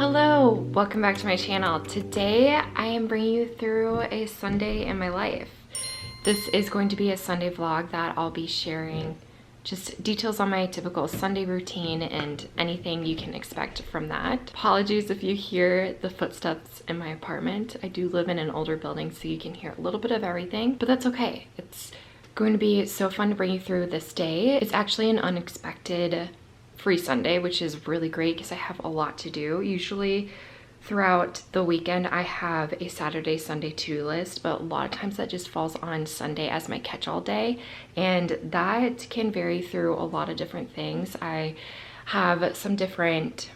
Hello, welcome back to my channel. Today I am bringing you through a Sunday in my life. This is going to be a Sunday vlog that I'll be sharing just details on my typical Sunday routine and anything you can expect from that. Apologies if you hear the footsteps in my apartment. I do live in an older building, so you can hear a little bit of everything, but that's okay. It's going to be so fun to bring you through this day. It's actually an unexpected free Sunday, which is really great because I have a lot to do. Usually throughout the weekend I have a Saturday, Sunday to-do list, but a lot of times that just falls on Sunday as my catch-all day, and that can vary through a lot of different things. I have some different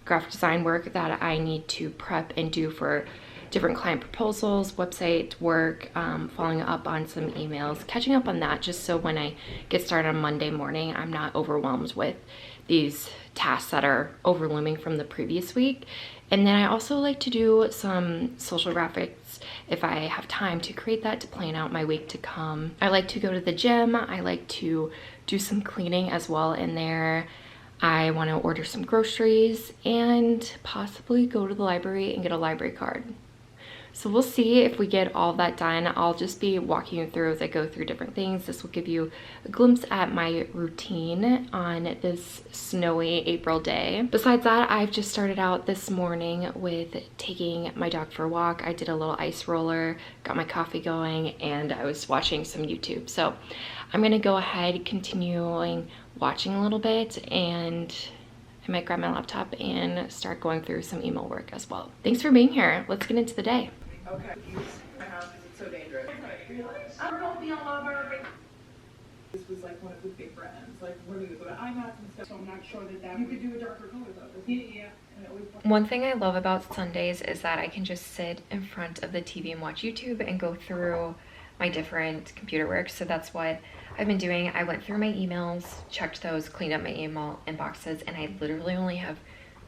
graphic design work that I need to prep and do for different client proposals, website work, following up on some emails, catching up on that just so when I get started on Monday morning, I'm not overwhelmed with these tasks that are overlooming from the previous week. And then I also like to do some social graphics if I have time to create that, to plan out my week to come. I like to go to the gym. I like to do some cleaning as well in there. I want to order some groceries and possibly go to the library and get a library card. So we'll see if we get all that done. I'll just be walking you through as I go through different things. This will give you a glimpse at my routine on this snowy April day. Besides that, I've just started out this morning with taking my dog for a walk. I did a little ice roller, got my coffee going, and I was watching some YouTube. So I'm gonna go ahead, continuing watching a little bit, and I might grab my laptop and start going through some email work as well. Thanks for being here. Let's get into the day. Okay. Use my house because it's so dangerous. Don't be all over. This was like one of the big brands. Like when we would go to IMAX and stuff. So I'm not sure that you could do a darker color though. Yeah. One thing I love about Sundays is that I can just sit in front of the TV and watch YouTube and go through my different computer work. So that's what I've been doing. I went through my emails, checked those, cleaned up my email inboxes, and I literally only have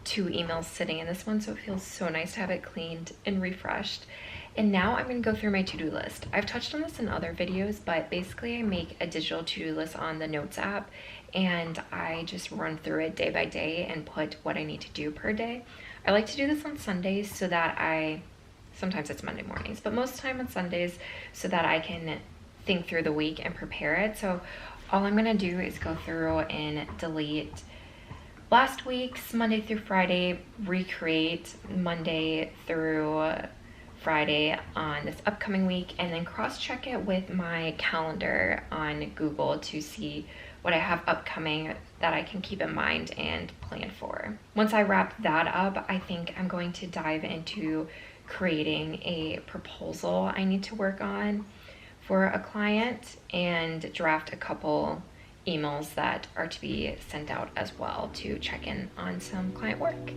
2 emails sitting in this one, so it feels so nice to have it cleaned and refreshed. And now I'm going to go through my to-do list. I've touched on this in other videos, but basically I make a digital to-do list on the Notes app, and I just run through it day by day and put what I need to do per day. I like to do this on Sundays so that sometimes it's Monday mornings, but most of the time on Sundays, so that I can think through the week and prepare it. So all I'm going to do is go through and delete last week's Monday through Friday, recreate Monday through Friday on this upcoming week, and then cross-check it with my calendar on Google to see what I have upcoming that I can keep in mind and plan for. Once I wrap that up, I think I'm going to dive into creating a proposal I need to work on for a client and draft a couple emails that are to be sent out as well to check in on some client work.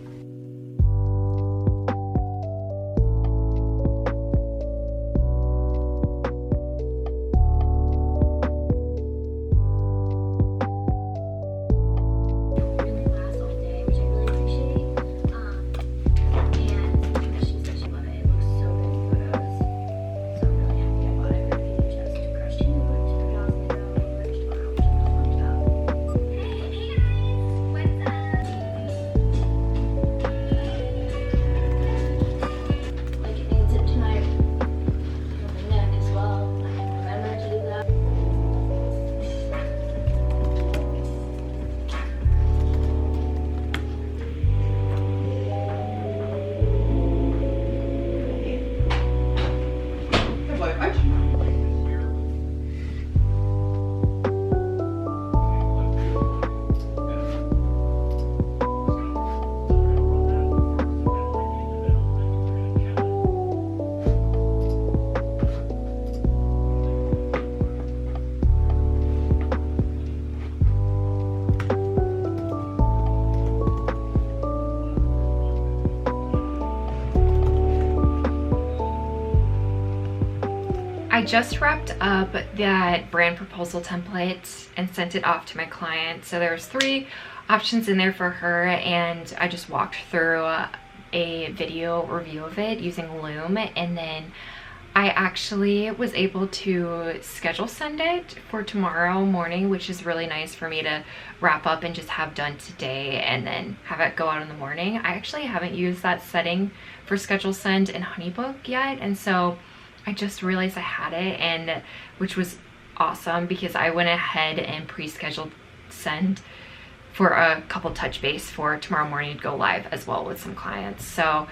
I just wrapped up that brand proposal template and sent it off to my client. So there's 3 options in there for her, and I just walked through a video review of it using Loom, and then I actually was able to schedule send it for tomorrow morning, which is really nice for me to wrap up and just have done today and then have it go out in the morning. I actually haven't used that setting for schedule send in HoneyBook yet, and so I just realized I had it, and which was awesome because I went ahead and pre-scheduled send for a couple touch base for tomorrow morning to go live as well with some clients. So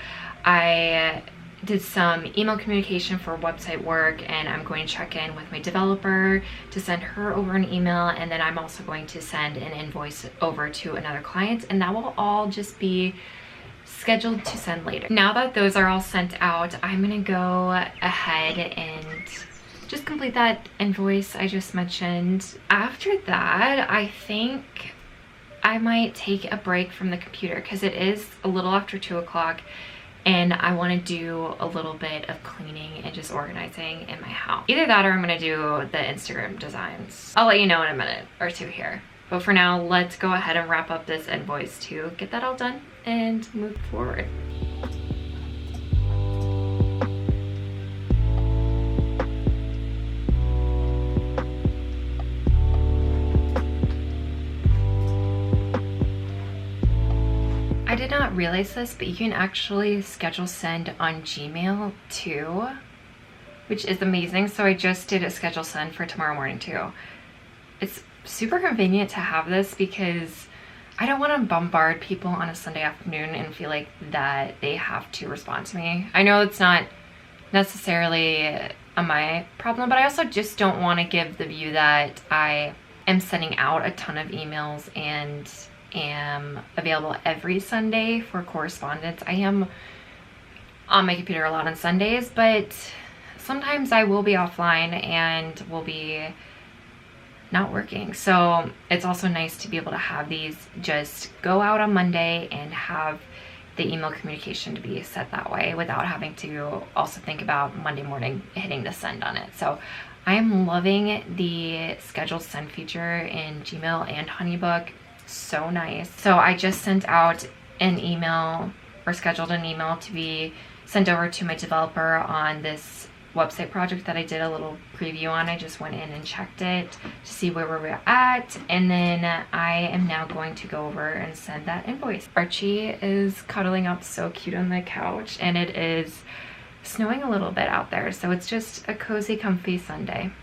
I did some email communication for website work, and I'm going to check in with my developer to send her over an email, and then I'm also going to send an invoice over to another client, and that will all just be scheduled to send later. Now that those are all sent out, I'm gonna go ahead and just complete that invoice I just mentioned. After that, I think I might take a break from the computer because it is a little after 2 o'clock and I want to do a little bit of cleaning and just organizing in my house. Either that or I'm going to do the Instagram designs. I'll let you know in a minute or two here. But for now, let's go ahead and wrap up this invoice to get that all done and move forward. I did not realize this, but you can actually schedule send on Gmail too, which is amazing. So I just did a schedule send for tomorrow morning too. It's super convenient to have this because I don't want to bombard people on a Sunday afternoon and feel like that they have to respond to me. I know it's not necessarily my problem, but I also just don't want to give the view that I am sending out a ton of emails and am available every Sunday for correspondence. I am on my computer a lot on Sundays, but sometimes I will be offline and will be not working. So it's also nice to be able to have these just go out on Monday and have the email communication to be set that way without having to also think about Monday morning hitting the send on it. So I am loving the scheduled send feature in Gmail and HoneyBook. So nice. So I just sent out an email or scheduled an email to be sent over to my developer on this website project that I did a little preview on. I just went in and checked it to see where we're at, and then I am now going to go over and send that invoice. Archie is cuddling up so cute on the couch, and it is snowing a little bit out there, so it's just a cozy, comfy Sunday.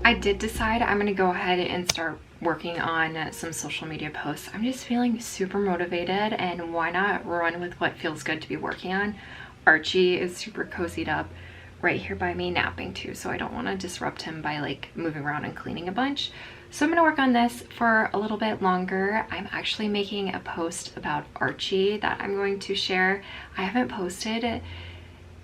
I did decide I'm gonna go ahead and start working on some social media posts. I'm just feeling super motivated, and why not run with what feels good to be working on. Archie is super cozied up right here by me, napping too, so I don't want to disrupt him by like moving around and cleaning a bunch. So I'm gonna work on this for a little bit longer. I'm actually making a post about Archie that I'm going to share. I haven't posted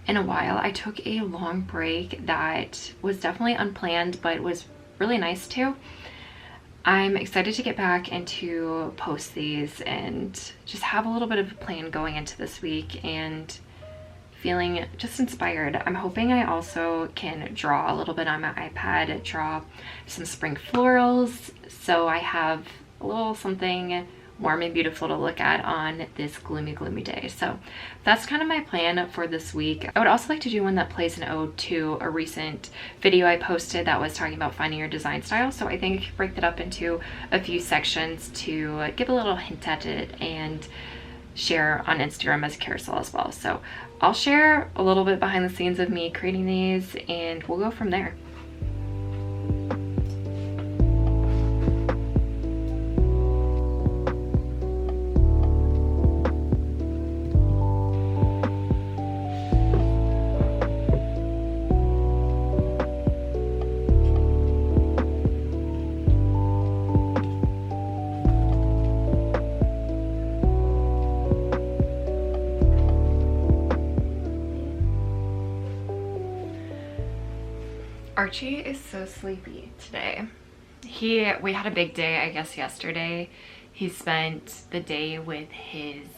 in a while. I took a long break that was definitely unplanned, but was really nice too. I'm excited to get back and to post these and just have a little bit of a plan going into this week and feeling just inspired. I'm hoping I also can draw a little bit on my iPad, draw some spring florals, so I have a little something warm and beautiful to look at on this gloomy day. So that's kind of my plan for this week. I would also like to do one that plays an ode to a recent video I posted that was talking about finding your design style. So I think I could break that up into a few sections to give a little hint at it and share on Instagram as a carousel as well. So I'll share a little bit behind the scenes of me creating these, and we'll go from there. Archie is so sleepy today. We had a big day, I guess, yesterday. He spent the day with his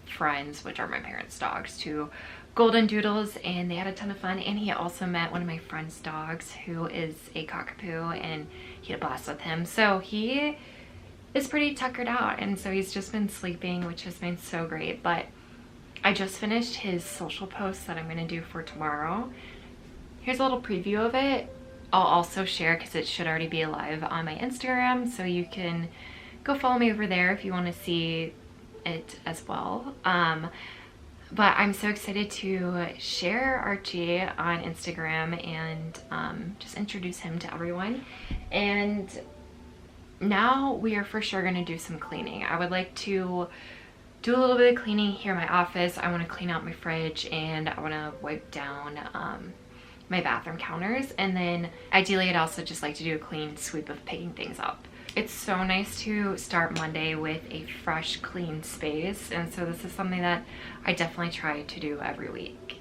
friends, which are my parents' dogs, two golden doodles, and they had a ton of fun. And he also met one of my friend's dogs who is a cockapoo, and he had a blast with him. So he is pretty tuckered out, and so he's just been sleeping, which has been so great. But I just finished his social post that I'm gonna do for tomorrow. Here's a little preview of it. I'll also share, because it should already be live on my Instagram, so you can go follow me over there if you want to see it as well. But I'm so excited to share Archie on Instagram and just introduce him to everyone. And now we are for sure going to do some cleaning. I would like to do a little bit of cleaning here in my office. I want to clean out my fridge, and I want to wipe down my bathroom counters. And then ideally I'd also just like to do a clean sweep of picking things up. It's so nice to start Monday with a fresh, clean space, and so this is something that I definitely try to do every week.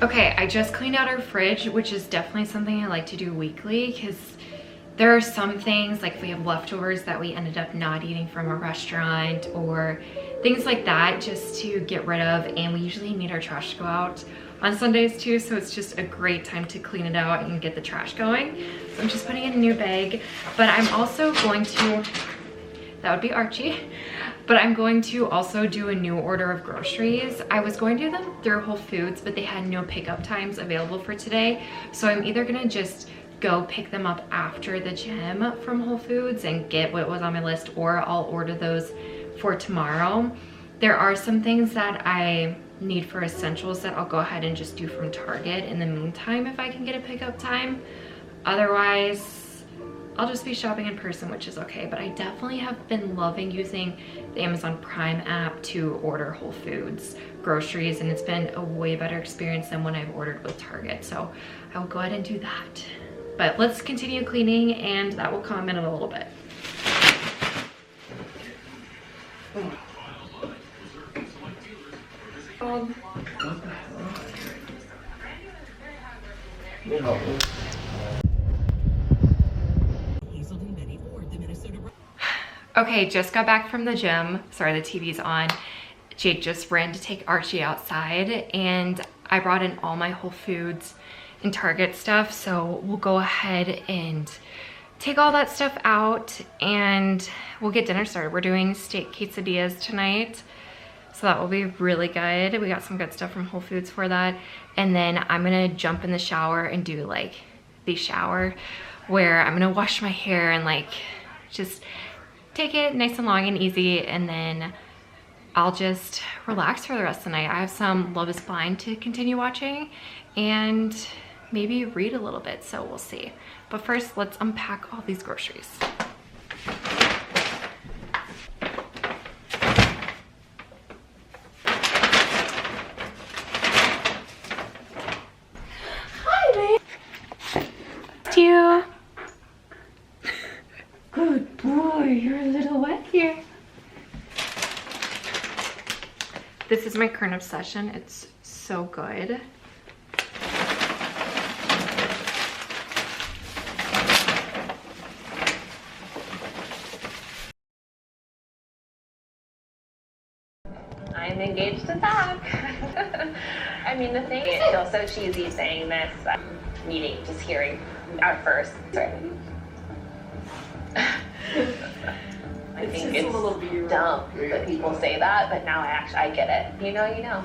Okay, I just cleaned out our fridge, which is definitely something I like to do weekly, because there are some things, like if we have leftovers that we ended up not eating from a restaurant or things like that, just to get rid of. And we usually need our trash to go out on Sundays too, so it's just a great time to clean it out and get the trash going. So I'm just putting in a new bag, but I'm also going to, that would be Archie, but I'm going to also do a new order of groceries. I was going to do them through Whole Foods, but they had no pickup times available for today. So I'm either gonna just go pick them up after the gym from Whole Foods and get what was on my list, or I'll order those for tomorrow. There are some things that I need for essentials that I'll go ahead and just do from Target in the meantime if I can get a pickup time. Otherwise, I'll just be shopping in person, which is okay. But I definitely have been loving using the Amazon Prime app to order Whole Foods groceries, and it's been a way better experience than when I've ordered with Target. So I will go ahead and do that. But let's continue cleaning, and that will come in a little bit. Okay, just got back from the gym. Sorry, the TV's on. Jake just ran to take Archie outside, and I brought in all my Whole Foods and Target stuff, so we'll go ahead and take all that stuff out and we'll get dinner started. We're doing steak quesadillas tonight, so that will be really good. We got some good stuff from Whole Foods for that. And then I'm gonna jump in the shower and do like the shower where I'm gonna wash my hair and like just take it nice and long and easy, and then I'll just relax for the rest of the night. I have some Love is Blind to continue watching and maybe read a little bit, so we'll see. But first, let's unpack all these groceries. Hi, babe. It's you. Good boy, you're a little wet here. This is my current obsession. It's so good. I'm engaged to Zach. I mean, the thing, it feels so cheesy saying this, meeting, just hearing at first. Sorry. I think it's a little dumb that people say that, but now I get it. You know, you know.